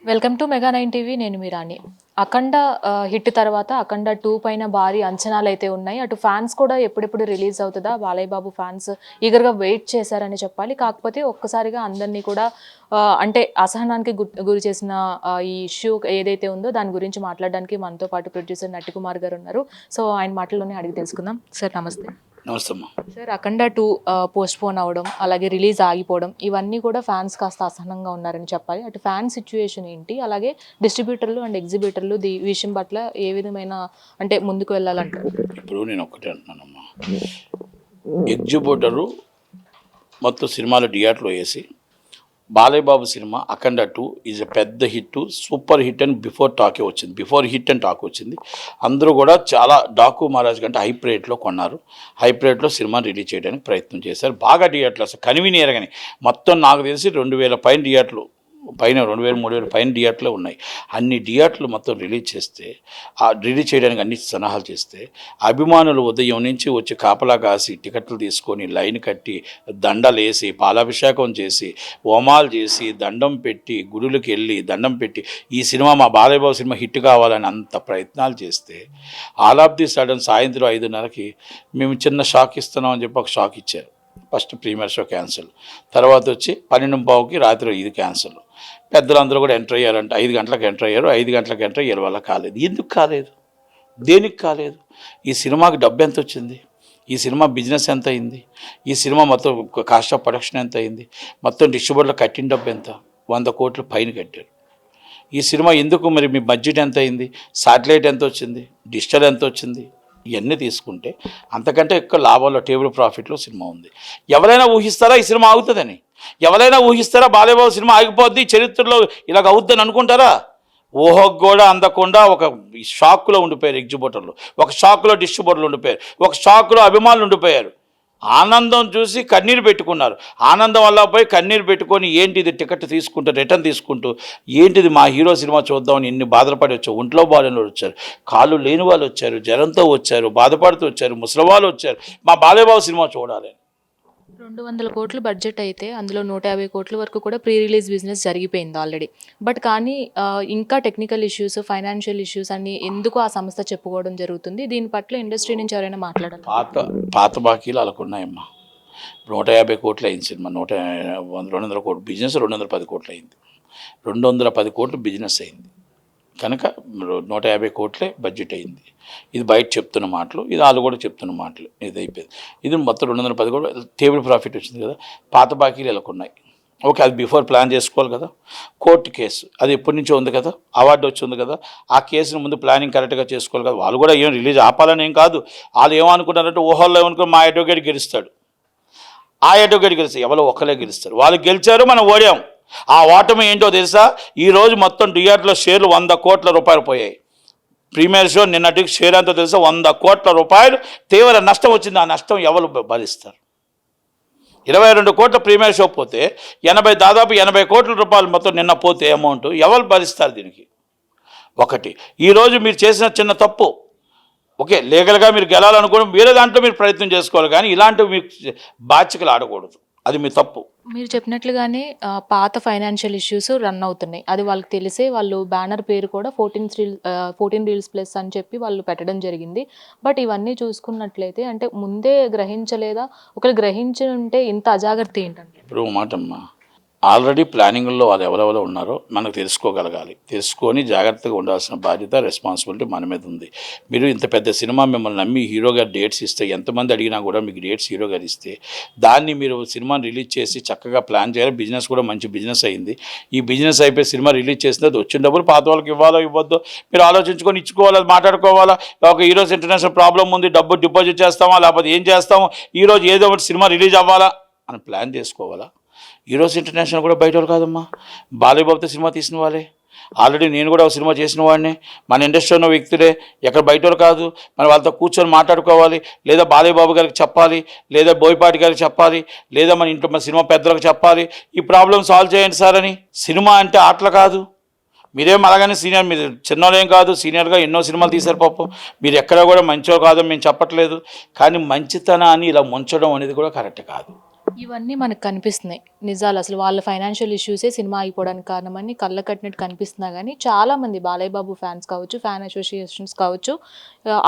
Welcome to mega 9 TV. నేను మీ రాణి. అఖండ hit తర్వాత అఖండ 2 పైన భారీ అంచనాలు అయితే ఉన్నాయి. అటు ఫ్యాన్స్ కూడా ఎప్పుడెప్పుడు రిలీజ్ అవుతుందా బాలయ్య బాబు ఫ్యాన్స్ ఈగర్గా వెయిట్ చేశారని చెప్పాలి. కాకపోతే ఒక్కసారిగా అందరినీ కూడా అంటే అసహనానికి గురి చేసిన ఈ ఇష్యూ ఏదైతే ఉందో దాని గురించి మాట్లాడడానికి మనతో పాటు ప్రొడ్యూసర్ నట్టికుమార్ గారు ఉన్నారు. సో ఆయన మాటల్లోనే అడిగి తెలుసుకుందాం. సార్ నమస్తే. నమస్తే సార్, అఖండ 2 పోస్ట్ పోన్ అవ్వడం, అలాగే రిలీజ్ ఆగిపోవడం, ఇవన్నీ కూడా ఫ్యాన్స్ కాస్త అసహనంగా ఉన్నారని చెప్పాలి. అటు ఫ్యాన్ సిచ్యువేషన్ ఏంటి, అలాగే డిస్ట్రిబ్యూటర్లు అండ్ ఎగ్జిబ్యూటర్లు ఈ విషయం పట్ల ఏ విధమైన అంటే ముందుకు వెళ్ళాలంటారు? ఇప్పుడు నేను ఒక్కటే అంటున్నానమ్మా, ఎగ్జిబ్యూటరు మొత్తం సినిమాలు థియేటర్లో వేసి Balayya Babu cinema Akhanda 2 is a పెద్ద హిట్, సూపర్ హిట్ అని బిఫోర్ హిట్ అని టాక్ వచ్చింది. అందరూ కూడా చాలా డాకు మహారాజ్ కంటే హైప్ రేట్లో కొన్నారు. హైప్ రేట్లో సినిమాని రిలీజ్ చేయడానికి ప్రయత్నం చేశారు. బాగా థియేటర్లు అసలు కన్వీనియర్ కానీ మొత్తం నాకు తెలిసి 2000 పైన థియేటర్లు, పైన 2000-3000 పైన థియేటర్లు ఉన్నాయి. అన్ని థియేటర్లు మొత్తం రిలీజ్ చేస్తే, రిలీజ్ చేయడానికి అన్ని సన్నాహాలు చేస్తే, అభిమానులు ఉదయం నుంచి వచ్చి కాపలా కాసి టికెట్లు తీసుకొని లైన్ కట్టి దండలు వేసి పాలాభిషేకం చేసి హోమాలు చేసి దండం పెట్టి గుడులకు వెళ్ళి దండం పెట్టి ఈ సినిమా మా బాలయ్య బాబు సినిమా హిట్ కావాలని అంత ప్రయత్నాలు చేస్తే ఆల్ ఆఫ్ ది సడన్ సాయంత్రం 5:30కి మేము చిన్న షాక్ ఇస్తున్నామని చెప్పి ఒక షాక్ ఇచ్చారు. ఫస్ట్ ప్రీమియర్ షో క్యాన్సిల్, తర్వాత వచ్చి 12:15కి రాత్రి 5 క్యాన్సిల్. పెద్దలందరూ కూడా ఎంటర్ అయ్యారంటే 5 గంటలకు ఎంటర్ అయ్యారు. 5 గంటలకు ఎంటర్ అయ్యే వల్ల కాలేదు. ఎందుకు కాలేదు? దేనికి కాలేదు? ఈ సినిమాకి డబ్బు ఎంత వచ్చింది? ఈ సినిమా బిజినెస్ ఎంత అయింది? ఈ సినిమా మొత్తం కాస్ట్ ఆఫ్ ప్రొడక్షన్ ఎంత అయింది? మొత్తం డిస్ట్రిబ్యూటర్లు కట్టిన డబ్బు ఎంత? 100 కోట్లు పైన కట్టారు. ఈ సినిమా ఎందుకు మరి మీ బడ్జెట్ ఎంత అయింది? శాటిలైట్ ఎంత వచ్చింది? డిజిటల్ ఎంత వచ్చింది? ఇవన్నీ తీసుకుంటే అంతకంటే ఎక్కువ లాభాల్లో టేబుల్ ప్రాఫిట్లో సినిమా ఉంది. ఎవరైనా ఊహిస్తారా ఈ సినిమా ఆగుతుందని? ఎవరైనా ఊహిస్తారా బాలయ్య బాబు సినిమా ఆగిపోద్ది చరిత్రలో ఇలాగ అవుద్దని అనుకుంటారా? ఊహకు కూడా అందకుండా ఒక షాక్లో ఉండిపోయారు ఎగ్జిబ్యూటర్లు, ఒక షాక్లో డిస్ట్రిబ్యూటర్లు ఉండిపోయారు, ఒక షాక్లో అభిమానులు ఉండిపోయారు. ఆనందం చూసి కన్నీరు పెట్టుకున్నారు. ఆనందం వల్ల పోయి కన్నీరు పెట్టుకొని ఏంటిది టికెట్ తీసుకుంటూ రిటర్న్ తీసుకుంటూ ఏంటిది మా హీరో సినిమా చూద్దామని ఎన్ని బాధపడి వచ్చారు. ఒంట్లో బాలేని వాళ్ళు వచ్చారు, కాళ్ళు లేని వాళ్ళు వచ్చారు, జ్వరంతో వచ్చారు, బాధపడుతూ వచ్చారు, ముసలి వాళ్ళు వచ్చారు మా బాలయ్య బాబు సినిమా చూడాలి. 200 కోట్లు బడ్జెట్ అయితే అందులో 150 కోట్ల వరకు కూడా ప్రీ రిలీజ్ బిజినెస్ జరిగిపోయింది ఆల్రెడీ. బట్ కానీ ఇంకా టెక్నికల్ ఇష్యూస్, ఫైనాన్షియల్ ఇష్యూస్ అన్ని ఎందుకు ఆ సంస్థ చెప్పుకోవడం జరుగుతుంది? దీని పట్ల ఇండస్ట్రీ నుంచి ఎవరైనా మాట్లాడాలి? పాత బాకీలు వాళ్ళకు ఉన్నాయమ్మా. 150 కోట్లు అయింది సినిమా, 200 కోట్లు బిజినెస్, 210 కోట్లు అయింది. 210 కోట్లు బిజినెస్ అయింది కనుక 150 కోట్లే బడ్జెట్ అయింది. ఇది బయట చెప్తున్న మాటలు, ఇది వాళ్ళు కూడా చెప్తున్న మాటలు. ఇది అయిపోయింది. ఇది మొత్తం 210 కోట్లు టేబుల్ ప్రాఫిట్ వచ్చింది కదా. పాత బాకీలు ఎలా ఉన్నాయి? ఓకే, అది బిఫోర్ ప్లాన్ చేసుకోవాలి కదా. కోర్టు కేసు అది ఎప్పటి నుంచో ఉంది కదా, అవార్డు వచ్చింది కదా. ఆ కేసును ముందు ప్లానింగ్ కరెక్ట్గా చేసుకోవాలి కదా. వాళ్ళు కూడా ఏం రిలీజ్ ఆపాలని ఏం కాదు. వాళ్ళు ఏమనుకుంటారంటే ఊహల్లో ఏమనుకుని మా అడ్వకేట్ గెలుస్తాడు, ఆ అడ్వకేట్ గెలుస్తాడు, ఎవరో ఒక్కలే గెలుస్తారు. వాళ్ళు గెలిచారు, మనం ఓడాం. ఆ ఓటమి ఏంటో తెలుసా? ఈరోజు మొత్తం థియేటర్లో షేర్లు 100 కోట్ల రూపాయలు పోయాయి. ప్రీమియర్ షో నిన్నటికి షేర్ ఎంతో తెలుసా? 100 కోట్ల రూపాయలు తీవ్ర నష్టం వచ్చింది. ఆ నష్టం ఎవరు భరిస్తారు? 22 కోట్ల ప్రీమియర్ షో పోతే దాదాపు 80 కోట్ల రూపాయలు మొత్తం నిన్న పోతే అమౌంట్ ఎవరు భరిస్తారు దీనికి? ఒకటి, ఈరోజు మీరు చేసిన చిన్న తప్పు, ఓకే లీగల్గా మీరు గెలాలనుకోవడం వేరే దాంట్లో మీరు ప్రయత్నం చేసుకోవాలి, కానీ ఇలాంటివి మీకు బాధ్యతలు ఆడకూడదు. అది మీ తప్పు. మీరు చెప్పినట్లుగానే పాత ఫైనాన్షియల్ ఇష్యూస్ రన్ అవుతున్నాయి. అది వాళ్ళకి తెలిసే వాళ్ళు బ్యానర్ పేరు కూడా 14 రీల్స్ ప్లస్ అని చెప్పి వాళ్ళు పెట్టడం జరిగింది. బట్ ఇవన్నీ చూసుకున్నట్లయితే అంటే ముందే గ్రహించలేదా? ఒకరు గ్రహించి ఉంటే ఇంత అజాగ్రత్త ఏంటంటే? ఇప్పుడు మాటమ్మా, ఆల్రెడీ ప్లానింగ్లో వాళ్ళు ఎవరెవరో ఉన్నారో మనకు తెలుసుకోగలగాలి. తెలుసుకొని జాగ్రత్తగా ఉండాల్సిన బాధ్యత, రెస్పాన్సిబిలిటీ మన మీద ఉంది. మీరు ఇంత పెద్ద సినిమా మిమ్మల్ని నమ్మి హీరో గారు డేట్స్ ఇస్తే, ఎంతమంది అడిగినా కూడా మీకు డేట్స్ హీరో గారు ఇస్తే దాన్ని మీరు సినిమాని రిలీజ్ చేసి చక్కగా ప్లాన్ చేయాలి. బిజినెస్ కూడా మంచి బిజినెస్ అయింది. ఈ బిజినెస్ అయిపోయి సినిమా రిలీజ్ చేసింది, అది వచ్చిన డబ్బులు పాత వాళ్ళకి ఇవ్వాలో ఇవ్వద్దో మీరు ఆలోచించుకొని ఇచ్చుకోవాలి, మాట్లాడుకోవాలా. ఒక ఈరోజు ఇంటర్నేషనల్ ప్రాబ్లం ఉంది, డబ్బు డిపాజిట్ చేస్తామా లేకపోతే ఏం చేస్తామో, ఈరోజు ఏదో ఒకటి సినిమా రిలీజ్ అవ్వాలా అని ప్లాన్ చేసుకోవాలా. ఈరోజు ఇంటర్నేషనల్ కూడా బయట వాళ్ళు కాదమ్మా, బాలయ్య బాబుతో సినిమా తీసిన వాళ్ళే. ఆల్రెడీ నేను కూడా ఒక సినిమా చేసిన వాడిని. మన ఇండస్ట్రీ ఉన్న వ్యక్తులే, ఎక్కడ బయట వాళ్ళు కాదు. మనం వాళ్ళతో కూర్చొని మాట్లాడుకోవాలి, లేదా బాలయ్య బాబు గారికి చెప్పాలి, లేదా బోయపాటి గారికి చెప్పాలి, లేదా మన ఇంట్లో మన సినిమా పెద్దలకు చెప్పాలి, ఈ ప్రాబ్లం సాల్వ్ చేయండి సార్ అని. సినిమా అంటే ఆటలు కాదు. మీరేం అలాగనే సీనియర్, మీరు చిన్నోళ్ళేం కాదు, సీనియర్గా ఎన్నో సినిమాలు తీశారు పాపం. మీరు ఎక్కడ కూడా మంచో కాదో మేము చెప్పట్లేదు, కానీ మంచితనాన్ని ఇలా ముంచడం అనేది కూడా కరెక్ట్ కాదు. ఇవన్నీ మనకు కనిపిస్తున్నాయి నిజాలు. అసలు వాళ్ళ ఫైనాన్షియల్ ఇష్యూసే సినిమా అయిపోవడానికి కారణమని కళ్ళ కట్టినట్టు కనిపిస్తున్నా కానీ చాలామంది బాలయ్య బాబు ఫ్యాన్స్ కావచ్చు, ఫ్యాన్ అసోసియేషన్స్ కావచ్చు,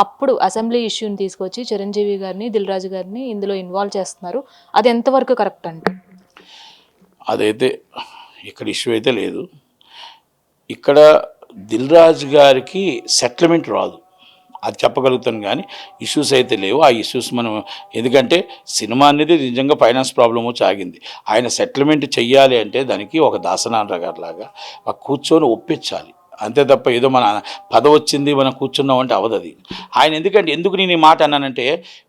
అప్పుడు అసెంబ్లీ ఇష్యూని తీసుకొచ్చి చిరంజీవి గారిని, దిల్ రాజు గారిని ఇందులో ఇన్వాల్వ్ చేస్తున్నారు. అది ఎంతవరకు కరెక్ట్ అంటే? అదైతే ఇక్కడ ఇష్యూ అయితే లేదు. ఇక్కడ దిల్ రాజు గారికి సెటిల్మెంట్ రాదు, అది చెప్పగలుగుతాను. కానీ ఇష్యూస్ అయితే లేవు. ఆ ఇష్యూస్ మనం, ఎందుకంటే సినిమా అనేది నిజంగా ఫైనాన్స్ ప్రాబ్లం వచ్చి ఆగింది. ఆయన సెటిల్మెంట్ చెయ్యాలి అంటే దానికి ఒక దాసనారాయణ గారి లాగా కూర్చొని ఒప్పించాలి. అంతే తప్ప ఏదో మన పదవి వచ్చింది మనం కూర్చున్నాం అంటే అవదు అది. ఆయన ఎందుకు నేను ఈ మాట అన్నానంటే,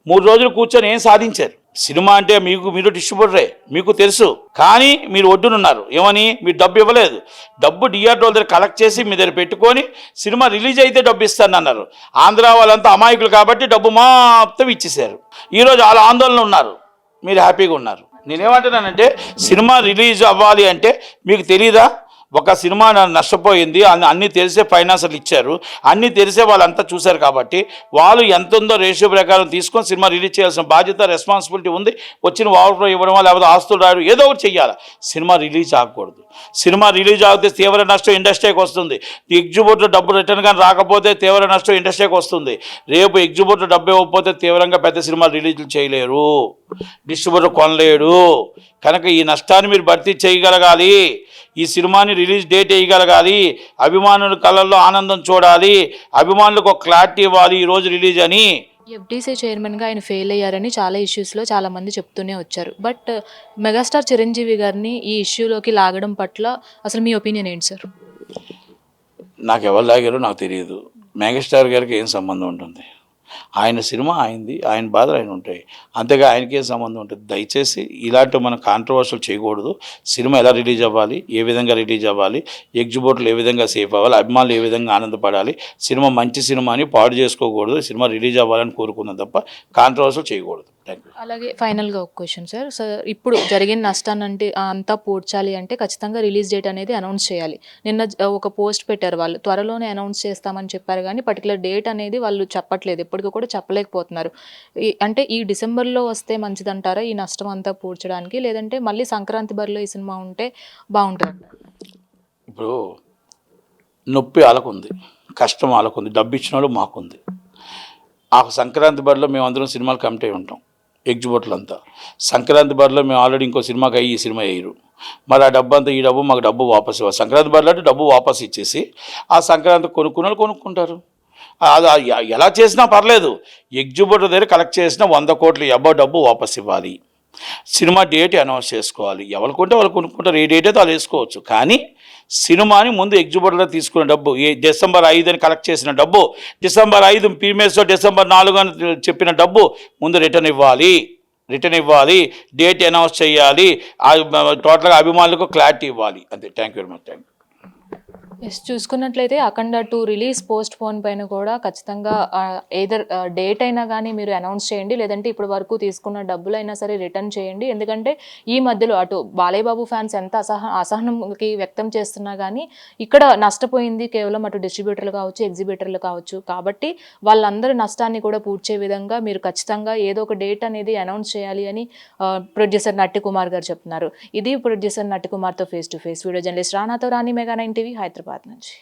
3 రోజులు కూర్చొని ఏం సాధించారు? సినిమా అంటే మీరు డిస్ట్రిబ్యూటరే, మీకు తెలుసు. కానీ మీరు ఒడ్డునున్నారు. ఏమని? మీరు డబ్బు ఇవ్వలేదు. డబ్బు డిఆర్ దగ్గర కలెక్ట్ చేసి మీ దగ్గర పెట్టుకొని సినిమా రిలీజ్ అయితే డబ్బు ఇస్తానన్నారు. ఆంధ్ర వాళ్ళంతా అమాయకులు కాబట్టి డబ్బు మొత్తం ఇచ్చేశారు. ఈరోజు వాళ్ళ ఆందోళన ఉన్నారు, మీరు హ్యాపీగా ఉన్నారు. నేనేమంటున్నానంటే, సినిమా రిలీజ్ అవ్వాలి అంటే మీకు తెలియదా? ఒక సినిమా నష్టపోయింది, అన్నీ తెలిసే ఫైనాన్సర్లు ఇచ్చారు, అన్నీ తెలిసే వాళ్ళంతా చూశారు. కాబట్టి వాళ్ళు ఎంత ఉందో రేషియో ప్రకారం తీసుకొని సినిమా రిలీజ్ చేయాల్సిన బాధ్యత, రెస్పాన్సిబిలిటీ ఉంది. వచ్చిన ఓవర్ఫ్లో ఇవ్వడం, లేకపోతే ఆస్తులు రాయడం, ఏదో ఒకటి చెయ్యాలి. సినిమా రిలీజ్ ఆగకూడదు. సినిమా రిలీజ్ ఆగితే తీవ్ర నష్టం ఇండస్ట్రీకి వస్తుంది. ఎగ్జిబ్యూటర్ డబ్బు రిటర్న్ కానీ రాకపోతే తీవ్ర నష్టం ఇండస్ట్రీకి వస్తుంది. రేపు ఎగ్జిబ్యూటర్ డబ్బు ఇవ్వకపోతే తీవ్రంగా పెద్ద సినిమా రిలీజ్లు చేయలేరు, డిస్ట్రిబ్యూటర్ కొనలేడు. కనుక ఈ నష్టాన్ని మీరు భర్తీ చేయగలగాలి. ఈ సినిమాని రిలీజ్ డేట్ వేయగలగాలి. అభిమానుల కళ్ళల్లో ఆనందం చూడాలి. అభిమానులకు ఒక క్లారిటీ ఇవ్వాలి ఈరోజు రిలీజ్ అని. ఎఫ్డీసీ చైర్మన్గా ఆయన ఫెయిల్ అయ్యారని చాలా ఇష్యూస్లో చాలామంది చెప్తూనే వచ్చారు. బట్ మెగాస్టార్ చిరంజీవి గారిని ఈ ఇష్యూలోకి లాగడం పట్ల అసలు మీ ఒపీనియన్ ఏంటి సార్? నాకు ఎవరు లాగారో నాకు తెలియదు. మెగాస్టార్ గారికి ఏం సంబంధం ఉంటుంది? ఆయన సినిమా అయింది, ఆయన బాధలు ఆయన ఉంటాయి, అంతేగా ఆయనకేం సంబంధం ఉంటుంది? దయచేసి ఇలాంటి మనం కాంట్రవర్షియల్ చేయకూడదు. సినిమా ఎలా రిలీజ్ అవ్వాలి, ఏ విధంగా రిలీజ్ అవ్వాలి, ఎగ్జిబ్యూటర్లు ఏ విధంగా సేఫ్ అవ్వాలి, అభిమానులు ఏ విధంగా ఆనందపడాలి, సినిమా మంచి సినిమా అని పాడు చేసుకోకూడదు. సినిమా రిలీజ్ అవ్వాలని కోరుకుందాం తప్ప కాంట్రవర్షియల్ చేయకూడదు. Thank you. అలాగే ఫైనల్గా ఒక క్వశ్చన్ సార్. ఇప్పుడు జరిగిన నష్టాన్ని అంటే అంతా పూడ్చాలి అంటే ఖచ్చితంగా రిలీజ్ డేట్ అనేది అనౌన్స్ చేయాలి. నిన్న ఒక పోస్ట్ పెట్టారు, వాళ్ళు త్వరలోనే అనౌన్స్ చేస్తామని చెప్పారు కానీ పర్టికులర్ డేట్ అనేది వాళ్ళు చెప్పట్లేదు, ఎప్పటికీ కూడా చెప్పలేకపోతున్నారు. అంటే ఈ డిసెంబర్లో వస్తే మంచిదంటారా ఈ నష్టం అంతా పూడ్చడానికి, లేదంటే మళ్ళీ సంక్రాంతి బరిలో ఈ సినిమా ఉంటే బాగుంటుంది? ఇప్పుడు నొప్పి వాళ్ళకుంది, కష్టం వాళ్ళకుంది, డబ్బు ఇచ్చిన వాళ్ళు మాకుంది. ఆ సంక్రాంతి బరిలో మేమందరం సినిమాలు కమిట్ అయి ఉంటాం, ఎగ్జిబ్యూటర్లు అంతా. సంక్రాంతి బరిలో మేము ఆల్రెడీ ఇంకో సినిమాకి అయ్యి ఈ సినిమా వేయరు. మరి ఆ డబ్బు అంతా, ఈ డబ్బు మాకు డబ్బు వాపసు ఇవ్వాలి. సంక్రాంతి బరిలో అంటే డబ్బు వాపసు ఇచ్చేసి ఆ సంక్రాంతి కొనుక్కున్న కొనుక్కుంటారు. అది ఎలా చేసినా పర్లేదు. ఎగ్జిబ్యూటర్ దగ్గర కలెక్ట్ చేసిన 100 కోట్లు అబ్బో డబ్బు వాపసు ఇవ్వాలి. సినిమా డేట్ అనౌన్స్ చేసుకోవాలి. ఎవరికుంటే వాళ్ళు కొనుక్కుంటారు, ఏ డేట్ అయితే వాళ్ళు వేసుకోవచ్చు. కానీ సినిమాని ముందు ఎగ్జిబ్యూటర్లో తీసుకున్న డబ్బు, డిసెంబర్ 5 అని కలెక్ట్ చేసిన డబ్బు, డిసెంబర్ 5 ప్రీమియర్స్లో డిసెంబర్ 4 అని చెప్పిన డబ్బు ముందు రిటర్న్ ఇవ్వాలి. డేట్ అనౌన్స్ చేయాలి. టోటల్గా అభిమానులకు క్లారిటీ ఇవ్వాలి. అంతే. Thank you very much. Thank you. చూసుకున్నట్లయితే అఖండ 2 రిలీజ్ పోస్ట్ పోన్ పైన కూడా ఖచ్చితంగా ఏదర్ డేట్ అయినా కానీ మీరు అనౌన్స్ చేయండి, లేదంటే ఇప్పటి వరకు తీసుకున్న డబ్బులైనా సరే రిటర్న్ చేయండి. ఎందుకంటే ఈ మధ్యలో అటు బాలయ్య బాబు ఫ్యాన్స్ ఎంత అసహనంకి వ్యక్తం చేస్తున్నా కానీ ఇక్కడ నష్టపోయింది కేవలం అటు డిస్ట్రిబ్యూటర్లు కావచ్చు, ఎగ్జిబిటర్లు కావచ్చు. కాబట్టి వాళ్ళందరి నష్టాన్ని కూడా పూడ్చే విధంగా మీరు ఖచ్చితంగా ఏదో ఒక డేట్ అనేది అనౌన్స్ చేయాలి అని ప్రొడ్యూసర్ నట్టి కుమార్ గారు చెప్తున్నారు. ఇది ప్రొడ్యూసర్ నట్టి కుమార్తో face to face. Video journalist రానాతో రాణి, మెగా 9 టీవీ, హైదరాబాద్ నుంచి.